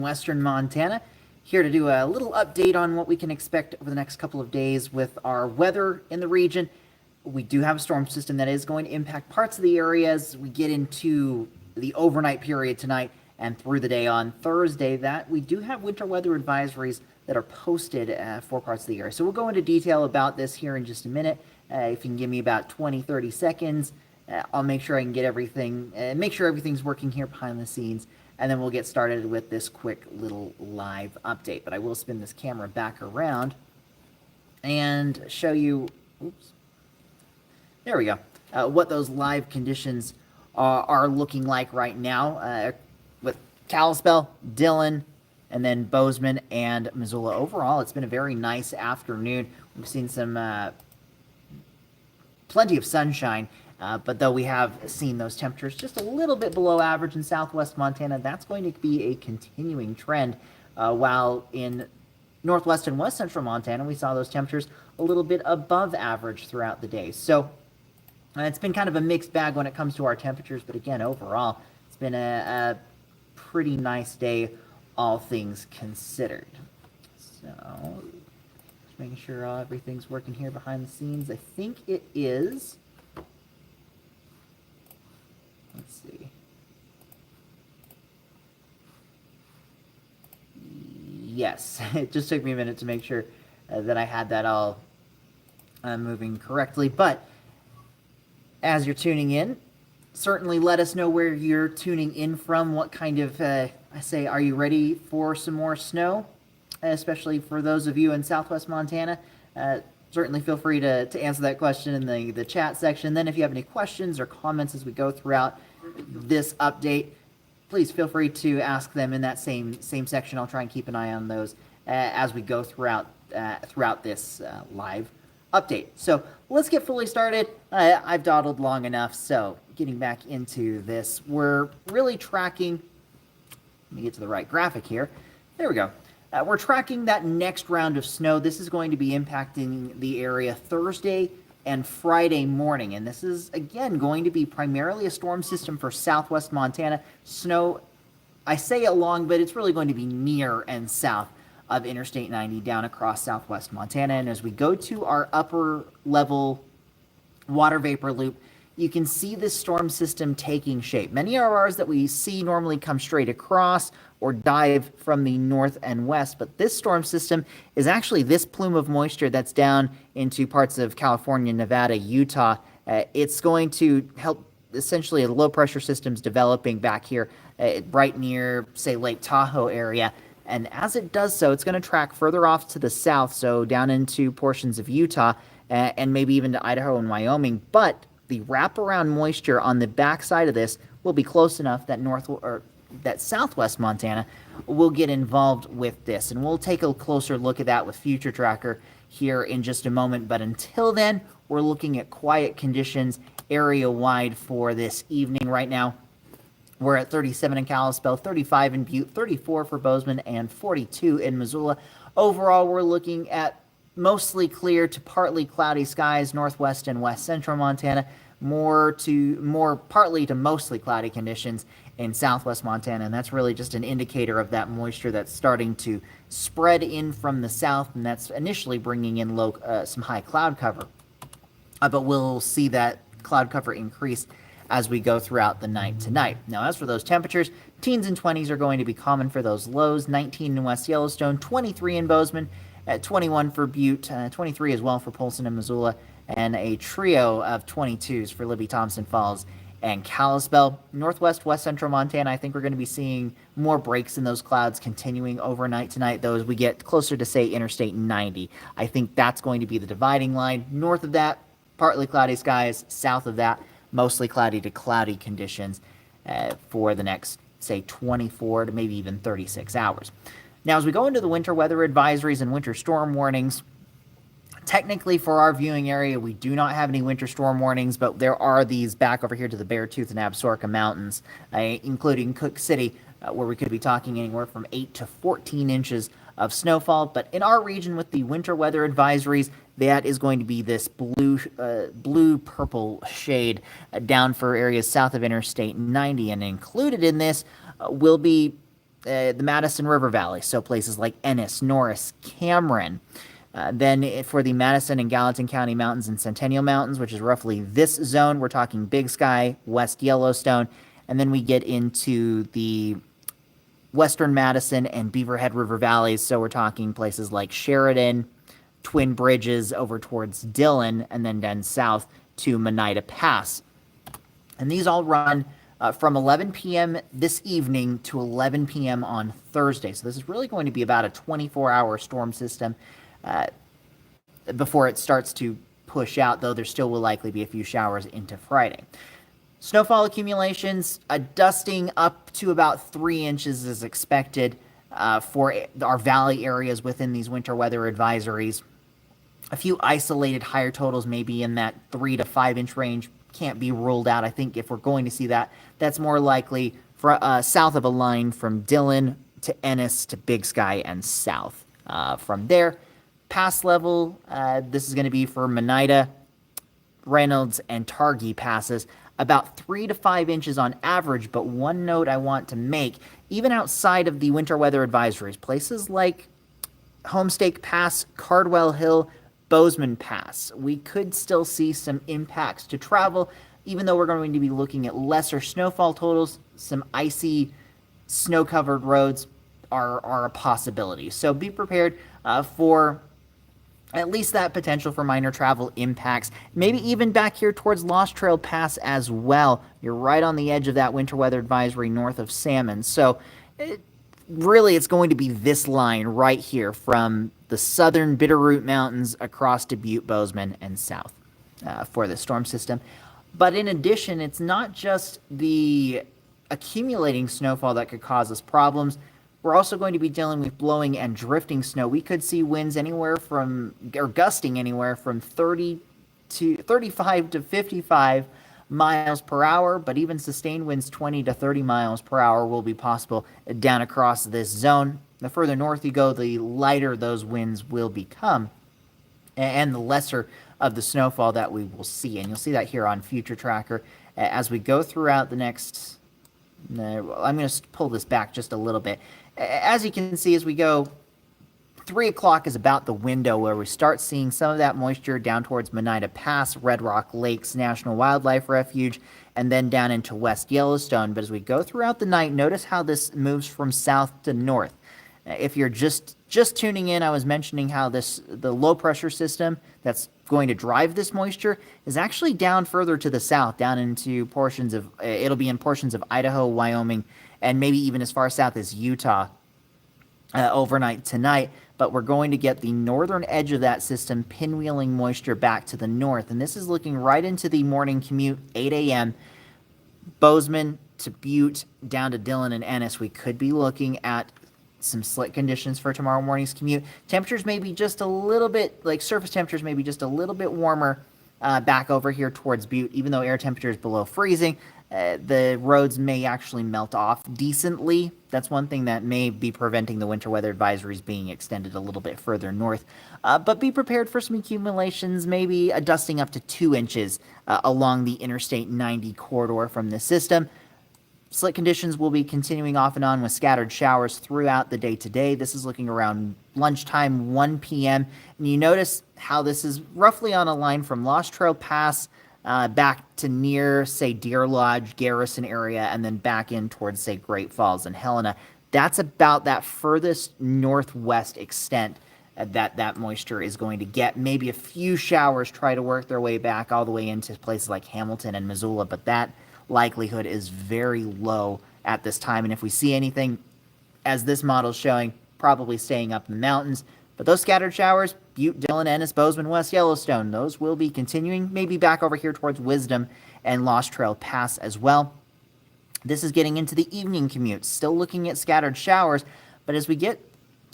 Western Montana, here to do a little update on what we can expect over the next couple of days with our weather in the region. We do have a storm system that is going to impact parts of the area as we get into the overnight period tonight and through the day on Thursday. That we do have winter weather advisories that are posted for parts of the area. So we'll go into detail about this here in just a minute. If you can give me about 20-30 seconds, I'll make sure I can get everything, make sure everything's working here behind the scenes, and then we'll get started with this quick little live update. But I will spin this camera back around and show you, oops, there we go, what those live conditions are looking like right now with Kalispell, Dillon, and then Bozeman and Missoula. Overall, it's been a very nice afternoon. We've seen some plenty of sunshine. But though we have seen those temperatures just a little bit below average in southwest Montana, that's going to be a continuing trend. While in northwest and west central Montana, we saw those temperatures a little bit above average throughout the day. So it's been kind of a mixed bag when it comes to our temperatures. But again, overall, it's been a pretty nice day, all things considered. So just making sure everything's working here behind the scenes. I think it is. Let's see. Yes, it just took me a minute to make sure that I had that all moving correctly. But as you're tuning in, certainly let us know where you're tuning in from. What kind of, are you ready for some more snow? Especially for those of you in southwest Montana. Certainly feel free to answer that question in the chat section. Then if you have any questions or comments as we go throughout this update, please feel free to ask them in that same section. I'll try and keep an eye on those as we go throughout this live update. So let's get fully started. I've dawdled long enough, so getting back into this, we're really tracking, let me get to the right graphic here. There we go. We're tracking that next round of snow. This is going to be impacting the area Thursday and Friday morning. And this is, again, going to be primarily a storm system for southwest Montana. Snow, I say along, but it's really going to be near and south of Interstate 90 down across southwest Montana. And as we go to our upper level water vapor loop, you can see this storm system taking shape. Many of ours that we see normally come straight across or dive from the north and west, but this storm system is actually this plume of moisture that's down into parts of California, Nevada, Utah. It's going to help essentially a low pressure systems developing back here right near, say, Lake Tahoe area. And as it does so, it's going to track further off to the south, so down into portions of Utah and maybe even to Idaho and Wyoming. But the wraparound moisture on the backside of this will be close enough that that southwest Montana will get involved with this. And we'll take a closer look at that with Future Tracker here in just a moment. But until then, we're looking at quiet conditions area-wide for this evening. Right now, we're at 37 in Kalispell, 35 in Butte, 34 for Bozeman, and 42 in Missoula. Overall, we're looking at mostly clear to partly cloudy skies, northwest and west central Montana, more partly to mostly cloudy conditions in southwest Montana, and that's really just an indicator of that moisture that's starting to spread in from the south, and that's initially bringing in some high cloud cover. But we'll see that cloud cover increase as we go throughout the night tonight. Now, as for those temperatures, teens and 20s are going to be common for those lows. 19 in West Yellowstone, 23 in Bozeman, 21 for Butte, 23 as well for Polson and Missoula, and a trio of 22s for Libby, Thompson Falls, and Kalispell. Northwest, west central Montana, I think we're going to be seeing more breaks in those clouds continuing overnight tonight, though, as we get closer to, say, Interstate 90. I think that's going to be the dividing line. North of that, partly cloudy skies. South of that, mostly cloudy to cloudy conditions for the next, say, 24 to maybe even 36 hours. Now, as we go into the winter weather advisories and winter storm warnings, technically for our viewing area, we do not have any winter storm warnings, but there are these back over here to the Beartooth and Absaroka Mountains, including Cook City, where we could be talking anywhere from 8 to 14 inches of snowfall. But in our region with the winter weather advisories, that is going to be this blue-purple shade down for areas south of Interstate 90. And included in this will be the Madison River Valley, so places like Ennis, Norris, Cameron. Then for the Madison and Gallatin County Mountains and Centennial Mountains, which is roughly this zone, we're talking Big Sky, West Yellowstone, and then we get into the Western Madison and Beaverhead River Valleys, so we're talking places like Sheridan, Twin Bridges over towards Dillon, and then south to Oneida Pass. And these all run from 11 p.m. this evening to 11 p.m. on Thursday. So this is really going to be about a 24-hour storm system before it starts to push out, though there still will likely be a few showers into Friday. Snowfall accumulations, a dusting up to about 3 inches is expected for our valley areas within these winter weather advisories. A few isolated higher totals maybe in that 3 to 5 inch range can't be ruled out. I think if we're going to see that, that's more likely for, south of a line from Dillon to Ennis to Big Sky and south. From there, pass level, this is going to be for Oneida, Reynolds, and Targhee passes, about 3 to 5 inches on average. But one note I want to make, even outside of the winter weather advisories, places like Homestake Pass, Cardwell Hill, Bozeman Pass, we could still see some impacts to travel, even though we're going to be looking at lesser snowfall totals. Some icy, snow-covered roads are a possibility. So be prepared for at least that potential for minor travel impacts. Maybe even back here towards Lost Trail Pass as well. You're right on the edge of that winter weather advisory north of Salmon. So really it's going to be this line right here from the southern Bitterroot Mountains across to Butte, Bozeman, and south for the storm system. But in addition, it's not just the accumulating snowfall that could cause us problems. We're also going to be dealing with blowing and drifting snow. We could see winds anywhere from, or gusting anywhere from 35 to 55 miles per hour, but even sustained winds 20 to 30 miles per hour will be possible down across this zone. The further north you go, the lighter those winds will become, and the lesser of the snowfall that we will see. And you'll see that here on Future Tracker as we go throughout the next, I'm going to pull this back just a little bit. As you can see, as we go, 3 o'clock is about the window where we start seeing some of that moisture down towards Oneida Pass, Red Rock Lakes National Wildlife Refuge, and then down into West Yellowstone. But as we go throughout the night, notice how this moves from south to north. If you're just tuning in, I was mentioning how the low pressure system that's going to drive this moisture is actually down further to the south, down into portions of, it'll be in portions of Idaho, Wyoming, and maybe even as far south as Utah overnight tonight. But we're going to get the northern edge of that system pinwheeling moisture back to the north. And this is looking right into the morning commute, 8 a.m., Bozeman to Butte, down to Dillon and Ennis. We could be looking at some slick conditions for tomorrow morning's commute. Temperatures may be just a little bit, like surface temperatures may be just a little bit warmer back over here towards Butte. Even though air temperature is below freezing, the roads may actually melt off decently. That's one thing that may be preventing the winter weather advisories being extended a little bit further north. But be prepared for some accumulations, maybe a dusting up to 2 inches along the Interstate 90 corridor from this system. Slick conditions will be continuing off and on with scattered showers throughout the day today. This is looking around lunchtime, 1 p.m. And you notice how this is roughly on a line from Lost Trail Pass back to near, say, Deer Lodge, Garrison area, and then back in towards, say, Great Falls and Helena. That's about that furthest northwest extent that moisture is going to get. Maybe a few showers try to work their way back all the way into places like Hamilton and Missoula, but that likelihood is very low at this time. And if we see anything, as this model is showing, probably staying up in the mountains. But those scattered showers, Butte, Dillon, Ennis, Bozeman, West Yellowstone, those will be continuing, maybe back over here towards Wisdom and Lost Trail Pass as well. This is getting into the evening commute, still looking at scattered showers, but as we get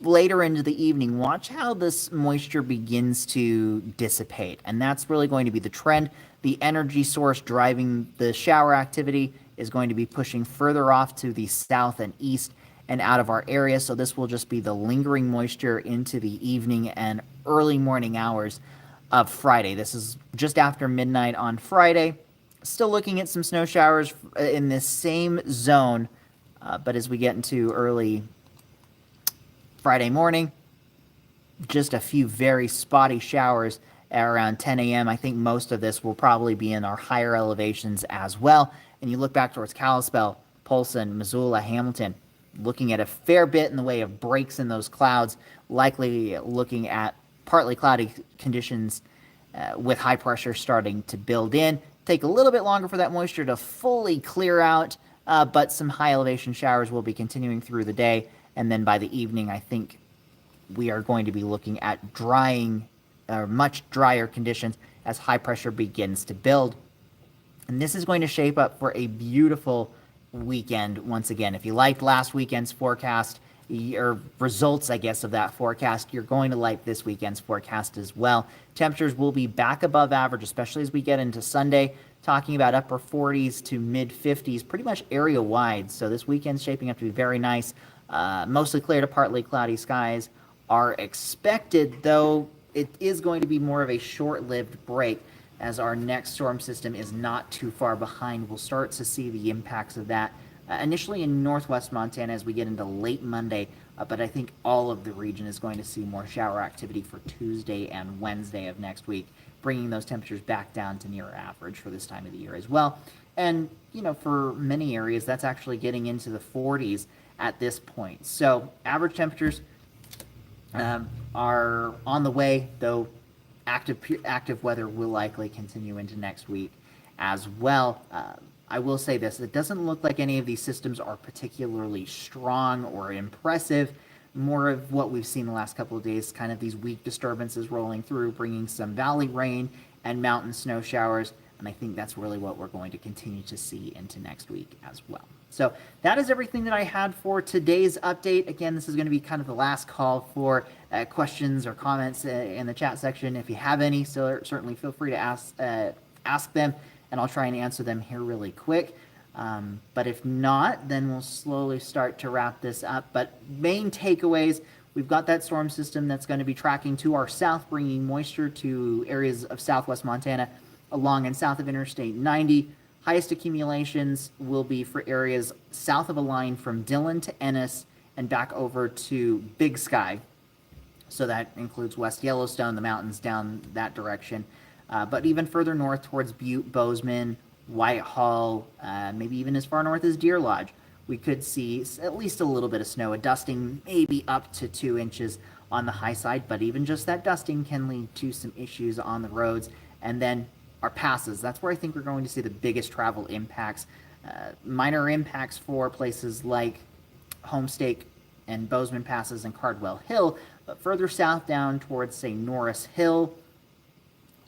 later into the evening, watch how this moisture begins to dissipate. And that's really going to be the trend. The energy source driving the shower activity is going to be pushing further off to the south and east and out of our area. So this will just be the lingering moisture into the evening and early morning hours of Friday. This is just after midnight on Friday. Still looking at some snow showers in this same zone But as we get into early Friday morning, just a few very spotty showers at around 10 a.m. I think most of this will probably be in our higher elevations as well. And you look back towards Kalispell, Polson, Missoula, Hamilton, looking at a fair bit in the way of breaks in those clouds, likely looking at partly cloudy conditions with high pressure starting to build in. Take a little bit longer for that moisture to fully clear out, but some high elevation showers will be continuing through the day. And then by the evening, I think we are going to be looking at drying, much drier conditions as high pressure begins to build. And this is going to shape up for a beautiful weekend once again. If you liked last weekend's forecast, or results, I guess, of that forecast, you're going to like this weekend's forecast as well. Temperatures will be back above average, especially as we get into Sunday, talking about upper 40s to mid 50s, pretty much area wide. So this weekend's shaping up to be very nice. Mostly clear to partly cloudy skies are expected, though it is going to be more of a short-lived break as our next storm system is not too far behind. We'll start to see the impacts of that initially in northwest Montana as we get into late Monday, but I think all of the region is going to see more shower activity for Tuesday and Wednesday of next week, bringing those temperatures back down to near average for this time of the year as well. And, you know, for many areas, that's actually getting into the 40s at this point. So average temperatures are on the way, though active weather will likely continue into next week as well. I will say this, it doesn't look like any of these systems are particularly strong or impressive. More of what we've seen the last couple of days, kind of these weak disturbances rolling through, bringing some valley rain and mountain snow showers. And I think that's really what we're going to continue to see into next week as well. So that is everything that I had for today's update. Again, this is going to be kind of the last call for questions or comments in the chat section. If you have any, so certainly feel free to ask them, and I'll try and answer them here really quick. But if not, then we'll slowly start to wrap this up. But main takeaways, we've got that storm system that's going to be tracking to our south, bringing moisture to areas of southwest Montana along and south of Interstate 90. Highest accumulations will be for areas south of a line from Dillon to Ennis and back over to Big Sky. So that includes West Yellowstone, the mountains down that direction. But even further north towards Butte, Bozeman, Whitehall, maybe even as far north as Deer Lodge, we could see at least a little bit of snow, a dusting maybe up to 2 inches on the high side, but even just that dusting can lead to some issues on the roads. And then our passes, that's where I think we're going to see the biggest travel impacts. Minor impacts for places like Homestake and Bozeman passes and Cardwell Hill, but further south down towards, say, Norris Hill,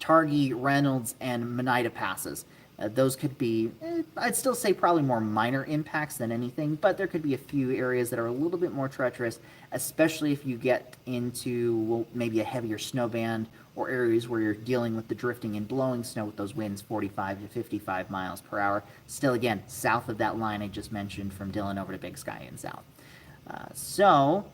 Targhee, Reynolds, and Monida passes. Those could be, I'd still say probably more minor impacts than anything, but there could be a few areas that are a little bit more treacherous, especially if you get into, well, maybe a heavier snow band or areas where you're dealing with the drifting and blowing snow with those winds 45 to 55 miles per hour. Still, again, south of that line I just mentioned from Dillon over to Big Sky and south. So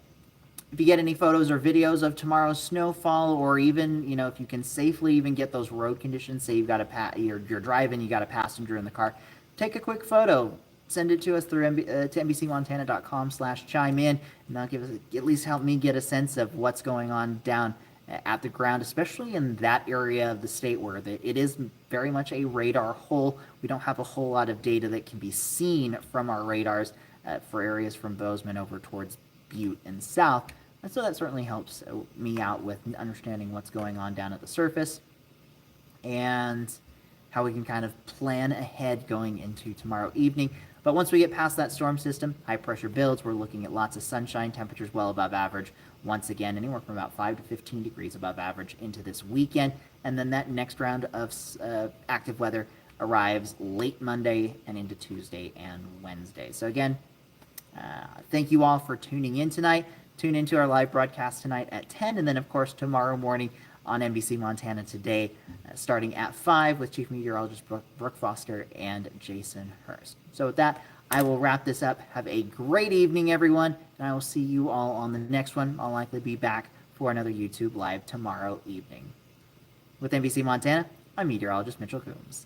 if you get any photos or videos of tomorrow's snowfall, or even, you know, if you can safely even get those road conditions, say you've got you're driving, you got a passenger in the car, take a quick photo, send it to us through to NBCMontana.com/chime in, and that'll give us, at least help me get a sense of what's going on down at the ground, especially in that area of the state where it is very much a radar hole. We don't have a whole lot of data that can be seen from our radars for areas from Bozeman over towards Butte and south. And so that certainly helps me out with understanding what's going on down at the surface and how we can kind of plan ahead going into tomorrow evening. But once we get past that storm system, high pressure builds, we're looking at lots of sunshine, temperatures well above average. Once again, anywhere from about 5 to 15 degrees above average into this weekend. And then that next round of active weather arrives late Monday and into Tuesday and Wednesday. So again, thank you all for tuning in tonight. Tune into our live broadcast tonight at 10, and then, of course, tomorrow morning on NBC Montana Today, starting at 5 with Chief Meteorologist Brooke Foster and Jason Hurst. So with that, I will wrap this up. Have a great evening, everyone, and I will see you all on the next one. I'll likely be back for another YouTube Live tomorrow evening. With NBC Montana, I'm meteorologist Mitchell Coombs.